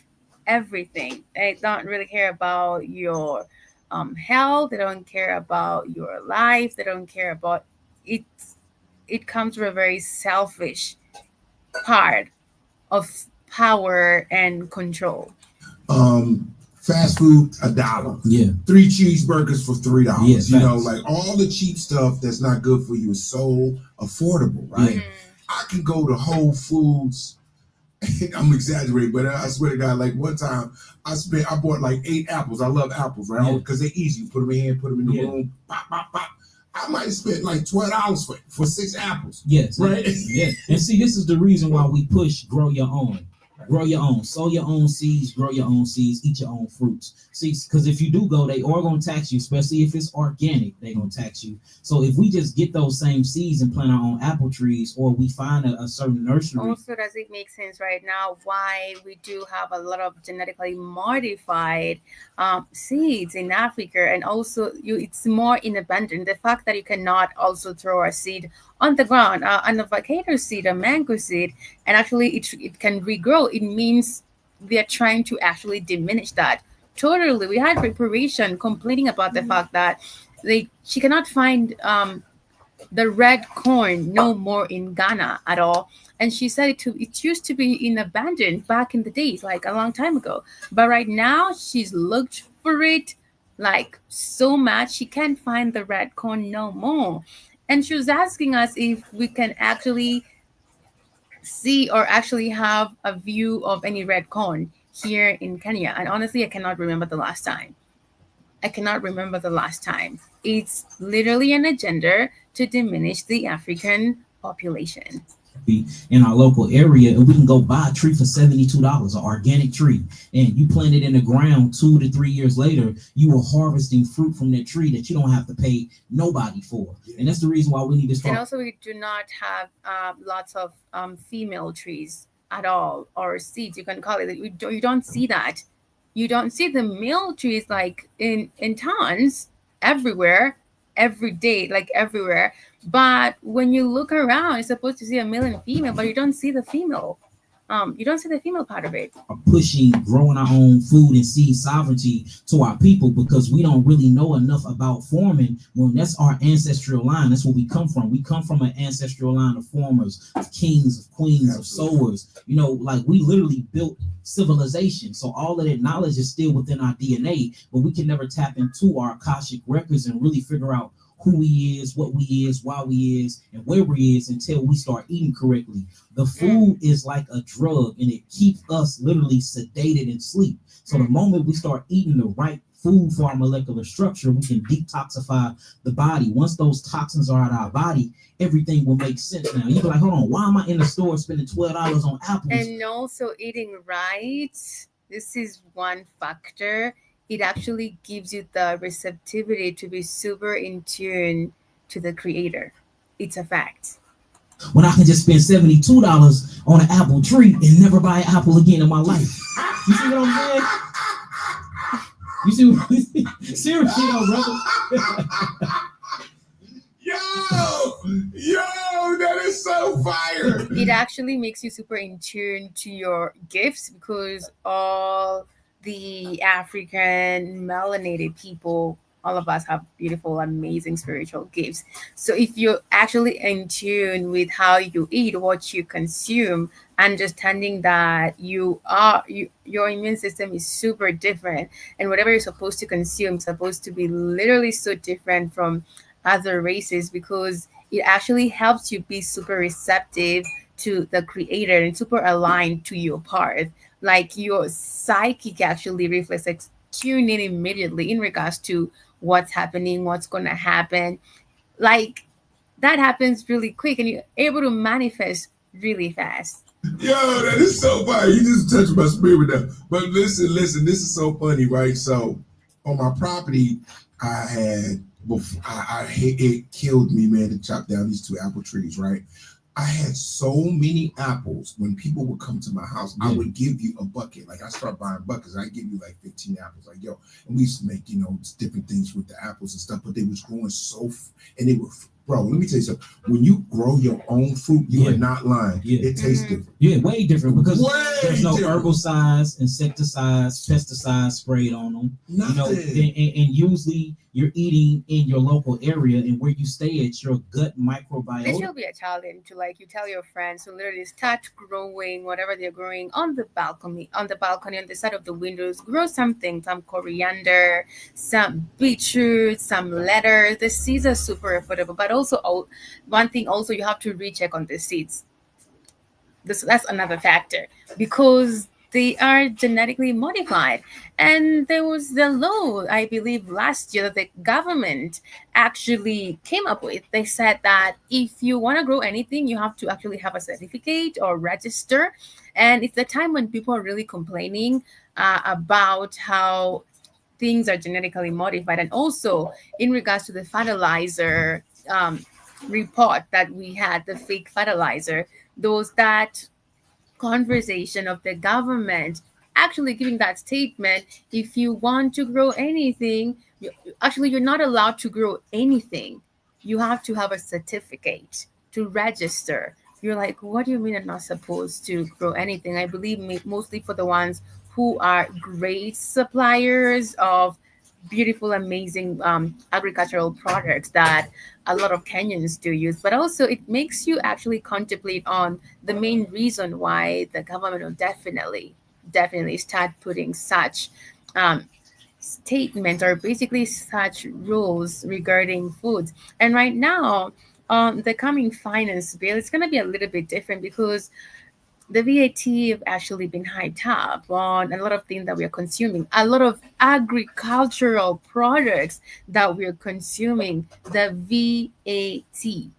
Everything. They don't really care about your health. They don't care about your life. They don't care about it. It comes from a very selfish part of power and control. Fast food, $1. Yeah. 3 cheeseburgers for $3. Yes, you know, like all the cheap stuff that's not good for you is so affordable, right? Yeah. I can go to Whole Foods. I'm exaggerating, but I swear to God, like one time I bought like 8 apples. I love apples, right? Because they're easy. You put them in here, put them in the room, pop, pop, pop. I might have spent like $12 for 6 apples. Yes. Right? Yeah. And see, this is the reason why we push grow your own. Grow your own, sow your own seeds, grow your own seeds, eat your own fruits. See, because if you do go, they are going to tax you, especially if it's organic, they're going to tax you. So if we just get those same seeds and plant our own apple trees, or we find a certain nursery. Also, does it make sense right now why we do have a lot of genetically modified seeds in Africa? And also, it's more in abundance. The fact that you cannot also throw a seed on the ground, an avocado seed, a mango seed, and actually it can regrow. It means they're trying to actually diminish that. Totally. We had Reparation complaining about the fact that she cannot find the red corn no more in Ghana at all. And she said it used to be in abundance back in the days, like a long time ago. But right now she's looked for it like so much, she can't find the red corn no more. And she was asking us if we can actually see or actually have a view of any red corn here in Kenya. And honestly, I cannot remember the last time. It's literally an agenda to diminish the African population. In our local area, and we can go buy a tree for $72, an organic tree, and you plant it in the ground. 2 to 3 years later, you are harvesting fruit from that tree that you don't have to pay nobody for. And that's the reason why we need to start. And also, we do not have lots of female trees at all, or seeds, you can call it. You don't see that. You don't see the male trees like in tons everywhere. every day, like everywhere. But when you look around, you're supposed to see a male and a female, but you don't see the female. You don't see the female part of it. Pushing growing our own food and seed sovereignty to our people, because we don't really know enough about farming. When that's our ancestral line, that's where we come from. We come from an ancestral line of farmers, of kings, of queens, of sowers. You know, like we literally built civilization. So all of that knowledge is still within our DNA, but we can never tap into our Akashic records and really figure out who we is, what we is, why we is, and where we is until we start eating correctly. The food is like a drug, and it keeps us literally sedated and sleep. So the moment we start eating the right food for our molecular structure, we can detoxify the body. Once those toxins are out of our body, everything will make sense now. You be like, hold on, why am I in the store spending $12 on apples? And also eating right, this is one factor. It actually gives you the receptivity to be super in tune to the creator. It's a fact. When I can just spend $72 on an apple tree and never buy an apple again in my life. You see what I'm saying? You see what seriously though, brother? Yo, that is so fire. It actually makes you super in tune to your gifts, because all the African melanated people, all of us have beautiful, amazing spiritual gifts. So if you're actually in tune with how you eat, what you consume, understanding that your immune system is super different, and whatever you're supposed to consume is supposed to be literally so different from other races, because it actually helps you be super receptive to the creator and super aligned to your part. Like your psychic actually reflects, like tune in immediately in regards to what's happening, what's going to happen. Like that happens really quick, and you're able to manifest really fast. Yo, that is so funny. You just touched my spirit now. But listen, this is so funny, right? So on my property, I had before it killed me, man, to chop down these 2 apple trees, right? I had so many apples. When people would come to my house, I would give you a bucket. Like I start buying buckets. I give you like 15 apples. Like, yo, and we used to make, different things with the apples and stuff, but they was growing and they were, bro, let me tell you something. When you grow your own fruit, you are not lying. It tastes different. Yeah, way different, because there's no herbicides, insecticides, pesticides sprayed on them. Nothing. And usually you're eating in your local area, and where you stay at, your gut microbiome. This will be a challenge to, like, you tell your friends to literally start growing whatever they're growing on the balcony, on the side of the windows. Grow something, some coriander, some beetroot, some lettuce. The seeds are super affordable, but also one thing also you have to recheck on the seeds. That's another factor, because they are genetically modified. And there was the law, I believe, last year that the government actually came up with. They said that if you want to grow anything, you have to actually have a certificate or register. And it's the time when people are really complaining about how things are genetically modified. And also in regards to the fertilizer report that we had, the fake fertilizer, those that conversation of the government actually giving that statement, if you want to grow anything, you're not allowed to grow anything. You have to have a certificate to register. You're like, what do you mean I'm not supposed to grow anything? I believe mostly for the ones who are great suppliers of beautiful, amazing agricultural products that a lot of Kenyans do use. But also it makes you actually contemplate on the main reason why the government will definitely start putting such statements, or basically such rules regarding foods. And right now, the coming finance bill, it's going to be a little bit different, because the VAT have actually been hyped up on a lot of things that we are consuming, a lot of agricultural products that we are consuming. The VAT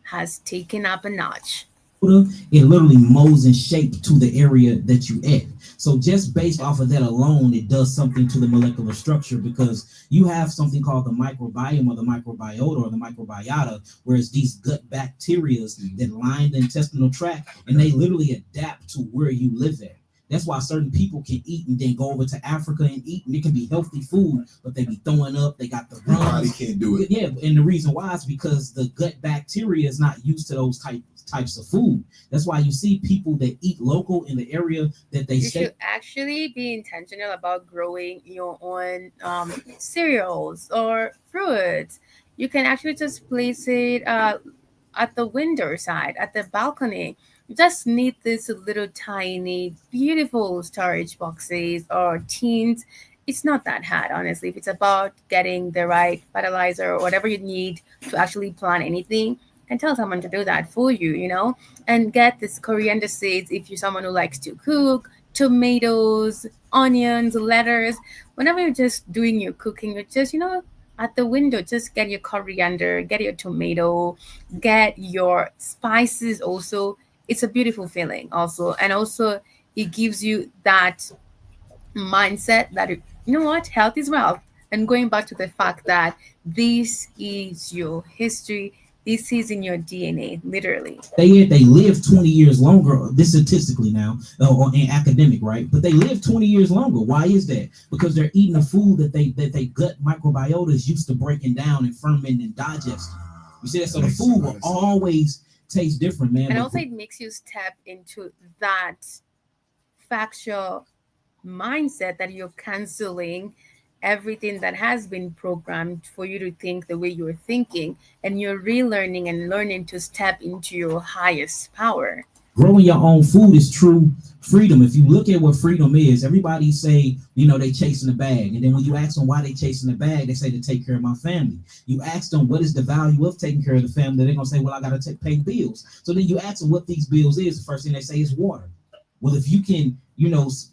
has taken up a notch. It literally molds and shapes to the area that you at. So just based off of that alone, it does something to the molecular structure, because you have something called the microbiome or the microbiota or the microbiota, whereas these gut bacteria that line the intestinal tract, and they literally adapt to where you live at. That's why certain people can eat and then go over to Africa and eat, and it can be healthy food, but they be throwing up. They got the body can't do it. Yeah, and the reason why is because the gut bacteria is not used to those types of food. That's why you see people that eat local in the area that they You should actually be intentional about growing your own cereals or fruits. You can actually just place it at the window side, at the balcony. You just need these little tiny, beautiful storage boxes or tins. It's not that hard, honestly. If it's about getting the right fertilizer or whatever you need to actually plant anything, and tell someone to do that for you, and get this coriander seeds if you're someone who likes to cook, tomatoes, onions, lettuce. Whenever you're just doing your cooking, you're just, at the window, just get your coriander, get your tomato, get your spices also. It's a beautiful feeling also. And also it gives you that mindset that, what, health is wealth. And going back to the fact that this is your history, this is in your DNA, literally. They live 20 years longer. This statistically now, in academic, right? But they live 20 years longer. Why is that? Because they're eating a food that they gut microbiota is used to breaking down and fermenting and digesting. You see that? So the food will always taste different, man. And also it makes you step into that factual mindset that you're canceling everything that has been programmed for you to think the way you're thinking, and you're relearning and learning to step into your highest power. Growing your own food is true freedom. If you look at what freedom is, everybody say, they chasing the bag. And then when you ask them why they chasing the bag, they say to take care of my family. You ask them what is the value of taking care of the family, they're going to say, well, I got to pay bills. So then you ask them what these bills is. The first thing they say is water. Well, if you can,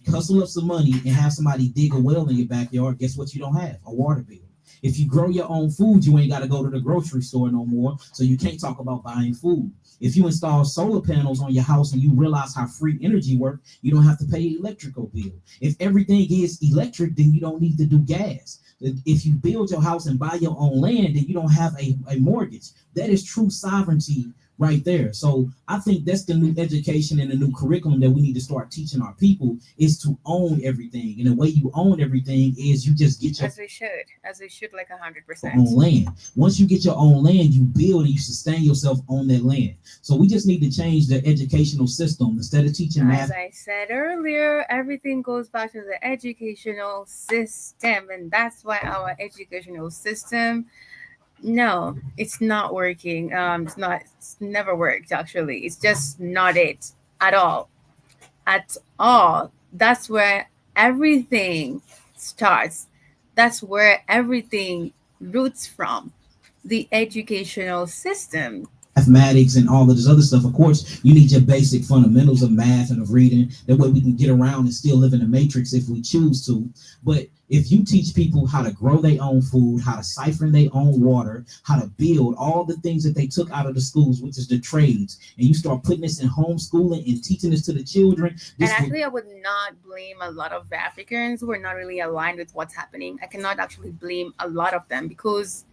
hustle up some money and have somebody dig a well in your backyard, guess what you don't have? A water bill. If you grow your own food, you ain't got to go to the grocery store no more. So you can't talk about buying food. If you install solar panels on your house and you realize how free energy works, you don't have to pay an electrical bill. If everything is electric, then you don't need to do gas. If you build your house and buy your own land, then you don't have a mortgage. That is true sovereignty right there. So I think that's the new education and the new curriculum that we need to start teaching our people, is to own everything. And the way you own everything is you just get your as we should like 100% own land. Once you get your own land, you build and you sustain yourself on that land. So we just need to change the educational system. Instead of teaching math, as I said earlier, everything goes back to the educational system, and that's why our educational system, no, it's not working. It's never worked, actually. It's just not it at all. At all. That's where everything starts. That's where everything roots from. The educational system. Mathematics and all of this other stuff. Of course, you need your basic fundamentals of math and of reading. That way we can get around and still live in the matrix if we choose to. But if you teach people how to grow their own food, how to siphon their own water, how to build all the things that they took out of the schools, which is the trades, and you start putting this in homeschooling and teaching this to the children. And actually, I would not blame a lot of Africans who are not really aligned with what's happening. I cannot actually blame a lot of them, because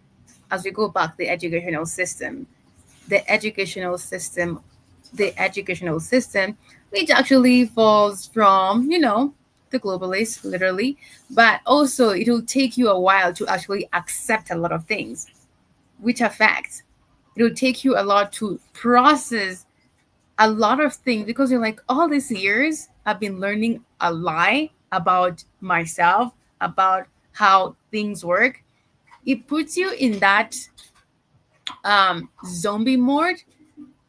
as we go back, the educational system, which actually falls from, the globalists, literally, but also it will take you a while to actually accept a lot of things, which are facts. It will take you a lot to process a lot of things, because you're like, all these years I've been learning a lie about myself, about how things work. It puts you in that zombie mode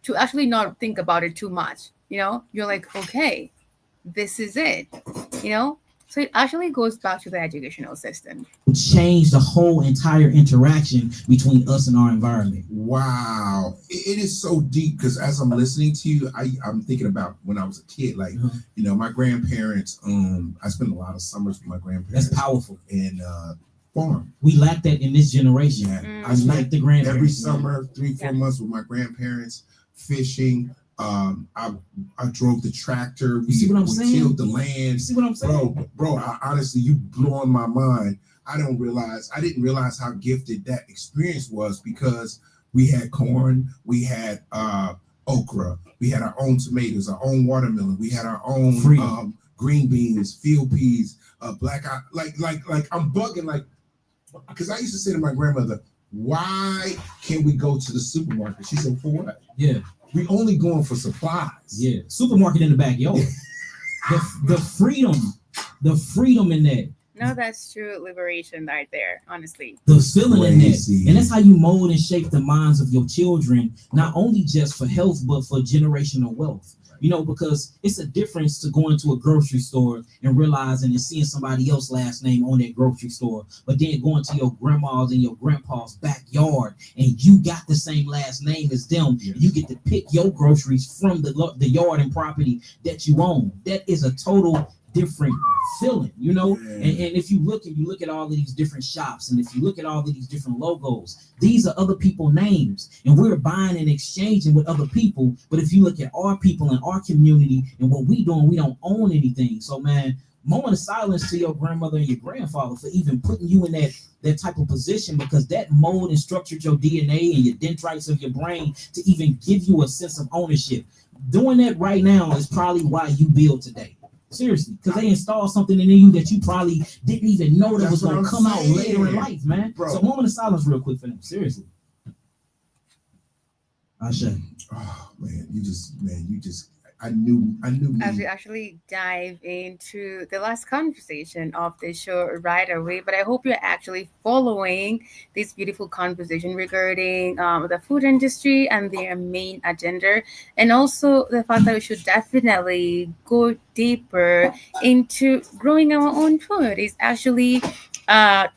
to actually not think about it too much. You're like, okay, this is it. So it actually goes back to the educational system. Change the whole entire interaction between us and our environment. Wow. It is so deep, because as I'm listening to you, I'm thinking about when I was a kid, like, my grandparents, I spent a lot of summers with my grandparents. That's powerful. And farm. We lack that in this generation. Yeah. I like the grandparents. Every summer, 3-4 months with my grandparents, fishing. I drove the tractor. We tilled the land. You see what I'm saying? Bro, honestly, you blowing my mind. I didn't realize how gifted that experience was, because we had corn, we had okra, we had our own tomatoes, our own watermelon, we had our own green beans, field peas, black eye, like I'm bugging, like, because I used to say to my grandmother, why can't we go to the supermarket? She said, for what? Yeah. We only going for supplies. Yeah. Supermarket in the backyard. the freedom in that. No, that's true liberation right there, honestly. The feeling in that. And that's how you mold and shape the minds of your children, not only just for health, but for generational wealth. You know, because it's a difference to going to a grocery store and realizing and seeing somebody else's last name on that grocery store, but then going to your grandma's and your grandpa's backyard and you got the same last name as them. Yes. You get to pick your groceries from the yard and property that you own. That is a total different feeling, you know. And if you look at all of these different shops, and if you look at all of these different logos, these are other people's names, and we're buying and exchanging with other people. But if you look at our people and our community and what we doing, we don't own anything. So man, moment of silence to your grandmother and your grandfather for even putting you in that type of position, because that mold and structured your DNA and your dendrites of your brain to even give you a sense of ownership. Doing that right now is probably why you build today. Seriously, because they installed something in you that you probably didn't even know that was going to come out later in life, man. Bro. So a moment of silence real quick for them. Seriously. Asha. Oh, man, you just, I knew. As we actually dive into the last conversation of the show right away, but I hope you're actually following this beautiful conversation regarding the food industry and their main agenda, and also the fact that we should definitely go deeper into growing our own food. It's actually a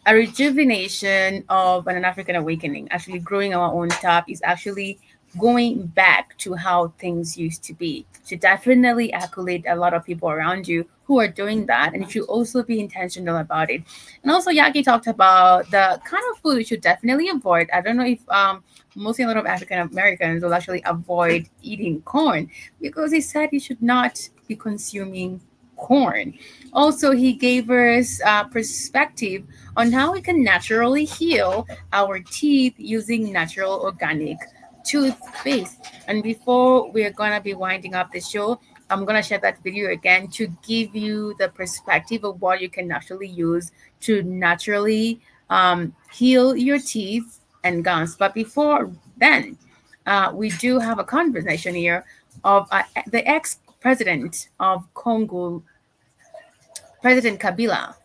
rejuvenation of an African awakening. Actually, growing our own stuff is actually going back to how things used to be. So definitely accolade a lot of people around you who are doing that, and you should also be intentional about it. And also Yaki talked about the kind of food you should definitely avoid. I don't know if mostly a lot of African Americans will actually avoid eating corn, because he said you should not be consuming corn. Also, he gave us perspective on how we can naturally heal our teeth using natural organic toothpaste. And before we're gonna be winding up the show, I'm gonna share that video again to give you the perspective of what you can actually use to naturally heal your teeth and gums. But before then, we do have a conversation here of the ex-president of Congo, President Kabila,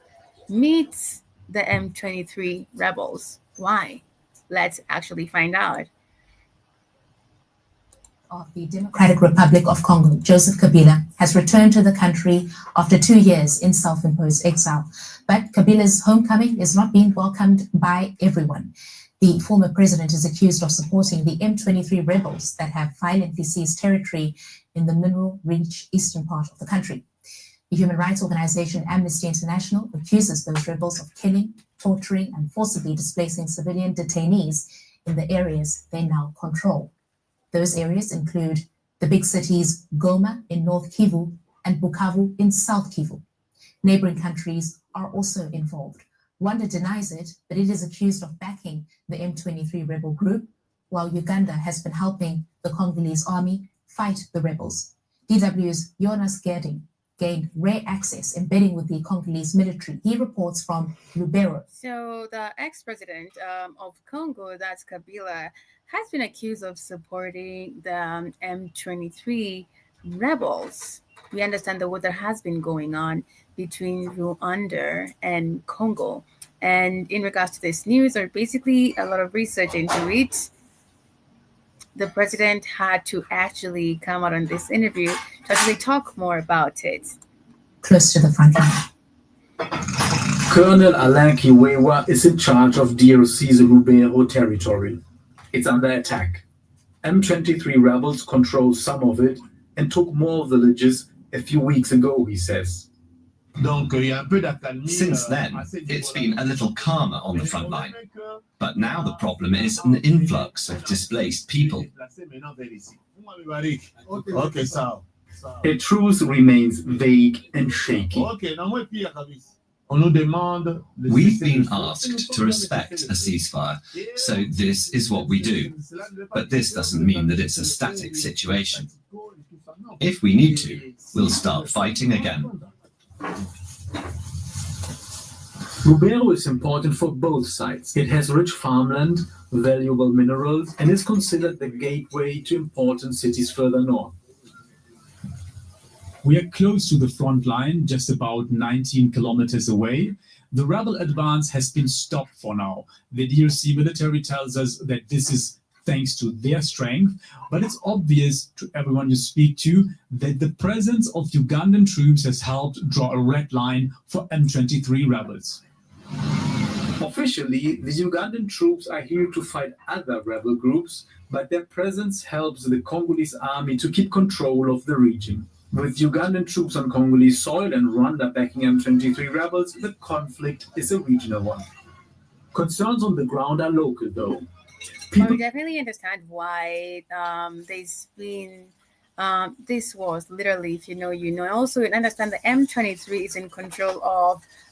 meets the M23 rebels. Why? Let's actually find out. Of the Democratic Republic of Congo, Joseph Kabila, has returned to the country after 2 years in self-imposed exile. But Kabila's homecoming is not being welcomed by everyone. The former president is accused of supporting the M23 rebels that have violently seized territory in the mineral-rich eastern part of the country. The human rights organization Amnesty International accuses those rebels of killing, torturing, and forcibly displacing civilian detainees in the areas they now control. Those areas include the big cities Goma in North Kivu and Bukavu in South Kivu. Neighboring countries are also involved. Rwanda denies it, but it is accused of backing the M23 rebel group, while Uganda has been helping the Congolese army fight the rebels. DW's Jonas Gerding gained rare access embedding with the Congolese military. He reports from Lubero. So the ex-president of Congo, that's Kabila, has been accused of supporting the M23 rebels. We understand that what there has been going on between Rwanda and Congo. And in regards to this news, or basically a lot of research into it, the president had to actually come out on this interview to actually talk more about it. Close to the front line. Colonel Alain Kiwewa is in charge of DRC's Lubero territory. It's under attack. M23 rebels control some of it and took more villages a few weeks ago, he says. Since then, it's been a little calmer on the front line. But now the problem is an influx of displaced people. A truce remains vague and shaky. We've been asked to respect a ceasefire, so this is what we do. But this doesn't mean that it's a static situation. If we need to, we'll start fighting again. Lubero is important for both sides. It has rich farmland, valuable minerals, and is considered the gateway to important cities further north. We are close to the front line, just about 19 kilometers away. The rebel advance has been stopped for now. The DRC military tells us that this is thanks to their strength, but it's obvious to everyone you speak to that the presence of Ugandan troops has helped draw a red line for M23 rebels. Officially, the Ugandan troops are here to fight other rebel groups, but their presence helps the Congolese army to keep control of the region. With Ugandan troops on Congolese soil and Rwanda backing M23 rebels, the conflict is a regional one. Concerns on the ground are local, though. We definitely understand why there's been this was literally, if you know, you know. Also, you understand the M23 is in control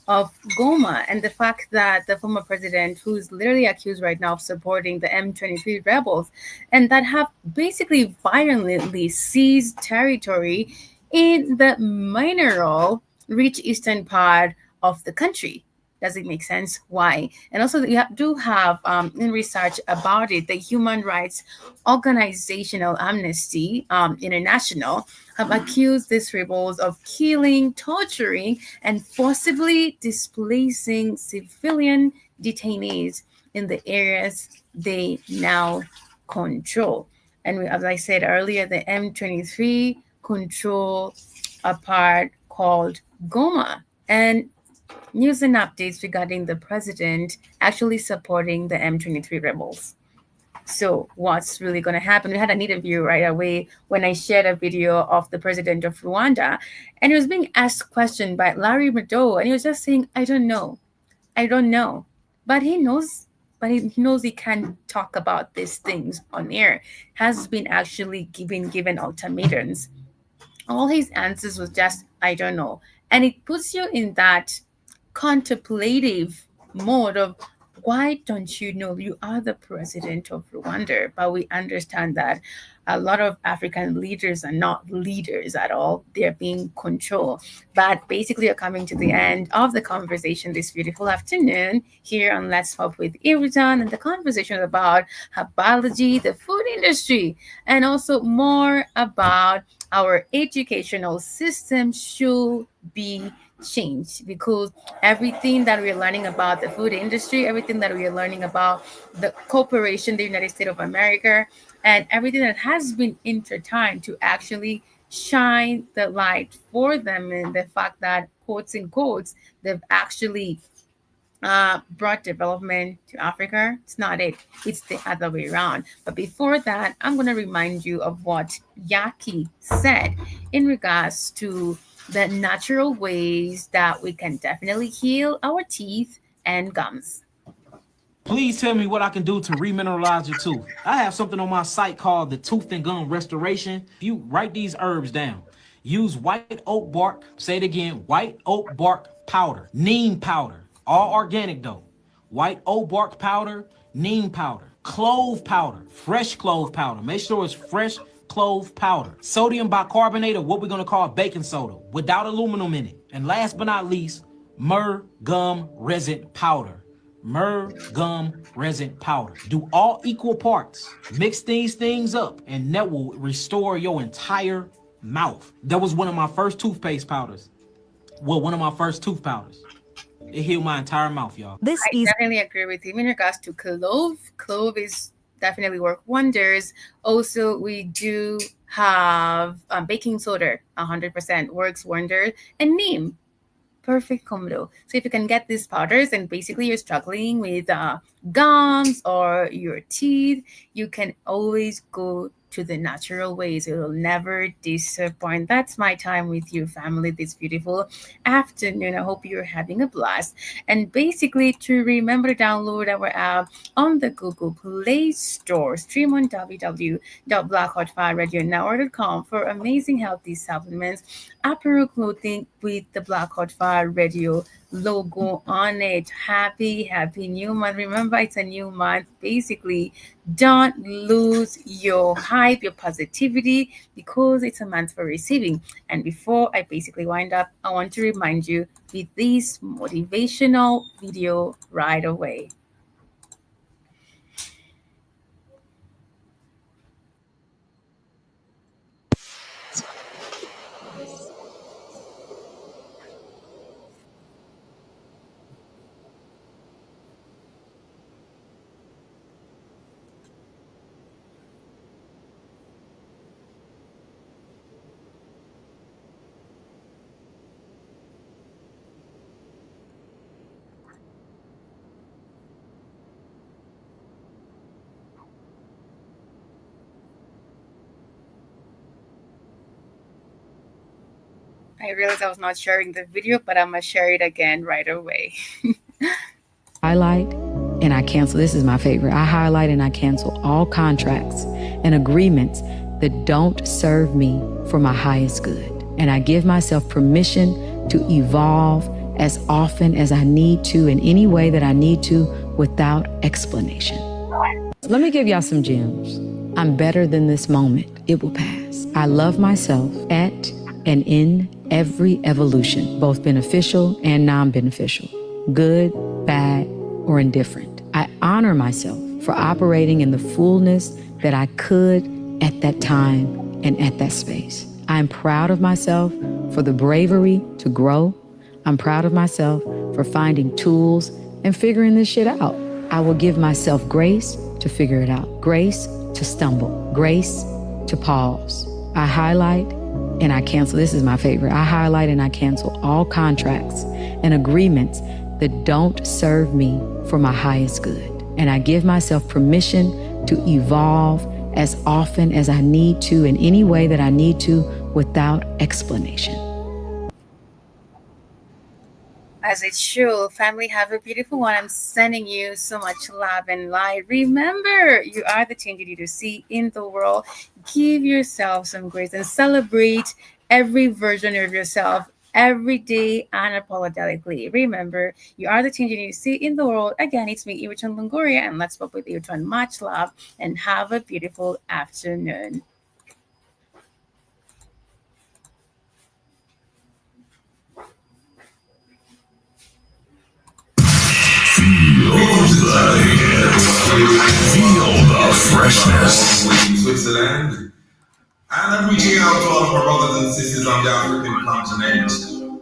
of Goma, and the fact that the former president, who's literally accused right now of supporting the M23 rebels, and that have basically violently seized territory in the mineral-rich eastern part of the country. Does it make sense? Why? And also, you do have in research about it, the human rights organizational Amnesty International have accused these rebels of killing, torturing, and forcibly displacing civilian detainees in the areas they now control. And as I said earlier, the M23 control a part called Goma. And news and updates regarding the president actually supporting the M23 rebels. So what's really going to happen? We had an interview right away when I shared a video of the president of Rwanda, and he was being asked a question by Larry Madowo, and he was just saying, I don't know. But he knows he can't talk about these things on air. Has been actually given ultimatums. All his answers was just, I don't know. And it puts you in that contemplative mode of, why don't you know? You are the president of Rwanda, but we understand that a lot of African leaders are not leaders at all. They're being controlled. But basically, you're coming to the end of the conversation this beautiful afternoon here on Let's Talk with Iridan, and the conversation is about herbology, the food industry, and also more about our educational system should be change, because everything that we're learning about the food industry, everything that we are learning about the corporation, the United States of America, and everything that has been intertwined to actually shine the light for them, and the fact that, quotes in quotes, they've actually brought development to Africa. It's not it. It's the other way around. But before that, I'm going to remind you of what Yaki said in regards to the natural ways that we can definitely heal our teeth and gums. Please tell me what I can do to remineralize your tooth. I have something on my site called the Tooth and Gum Restoration. If you write these herbs down, use white oak bark, say it again, white oak bark powder, neem powder, all organic though. White oak bark powder, neem powder, clove powder, fresh clove powder. Make sure it's fresh clove powder, sodium bicarbonate, or what we're going to call baking soda without aluminum in it. And last but not least, myrrh gum resin powder. Myrrh gum resin powder. Do all equal parts. Mix these things up, and that will restore your entire mouth. That was one of my first toothpaste powders. Well, one of my first tooth powders. It healed my entire mouth, y'all. I definitely agree with him in regards to clove. Clove is definitely work wonders. Also, we do have baking soda, 100% works wonders, and neem, perfect combo. So if you can get these powders, and basically you're struggling with gums or your teeth, you can always go to the natural ways. It will never disappoint. That's my time with you, family, this beautiful afternoon. I hope you're having a blast. And basically, to remember to download our app on the Google Play Store, stream on www.blackhotfirenetwork.com for amazing healthy supplements, apparel, clothing with the Black Hot Fire Radio logo on it. Happy new month. Remember, it's a new month. Basically, don't lose your hype, your positivity, because it's a month for receiving. And before I basically wind up, I want to remind you with this motivational video right away. I realized I was not sharing the video, but I'm going to share it again right away. Highlight and I cancel. This is my favorite. I highlight and I cancel all contracts and agreements that don't serve me for my highest good. And I give myself permission to evolve as often as I need to, in any way that I need to, without explanation. Let me give y'all some gems. I'm better than this moment. It will pass. I love myself at and in every evolution, both beneficial and non-beneficial, good, bad, or indifferent. I honor myself for operating in the fullness that I could at that time and at that space. I'm proud of myself for the bravery to grow. I'm proud of myself for finding tools and figuring this shit out. I will give myself grace to figure it out, grace to stumble, grace to pause. I highlight and I cancel. This is my favorite. I highlight and I cancel all contracts and agreements that don't serve me for my highest good. And I give myself permission to evolve as often as I need to, in any way that I need to, without explanation. As it should, family, have a beautiful one. I'm sending you so much love and light. Remember, you are the change you need to see in the world. Give yourself some grace and celebrate every version of yourself every day unapologetically. Remember, you are the change you need to see in the world. Again, it's me, Iwichan Longoria, and let's work with Iwichan. Much love and have a beautiful afternoon. Feel the freshness. Switzerland. And I'm reaching out to all of my brothers and sisters on the African continent.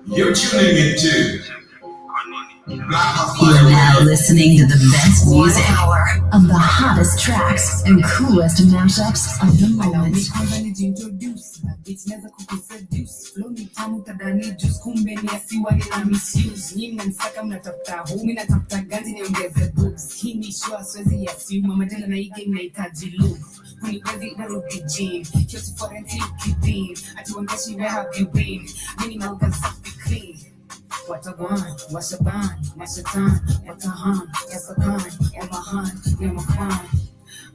You're tuning into You're now listening to the best music. 1 hour of the hottest tracks and coolest mashups of the moment. What a one, what's a band, what's a time, what a hand, yes a kind, yeah my hand, yeah my fine.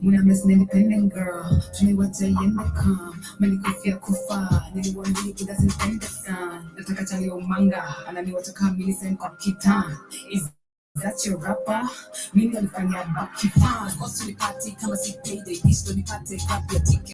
When I'm an independent girl, tell me what I in the calm. Many could feel kufa, nili one really good as in the sun. The Takachali o manga, and I knew what to come in and kitan. Is that your rapper? Mingle fanya back you fan. Go to the party, come and see payday. Each to the party, grab your ticket.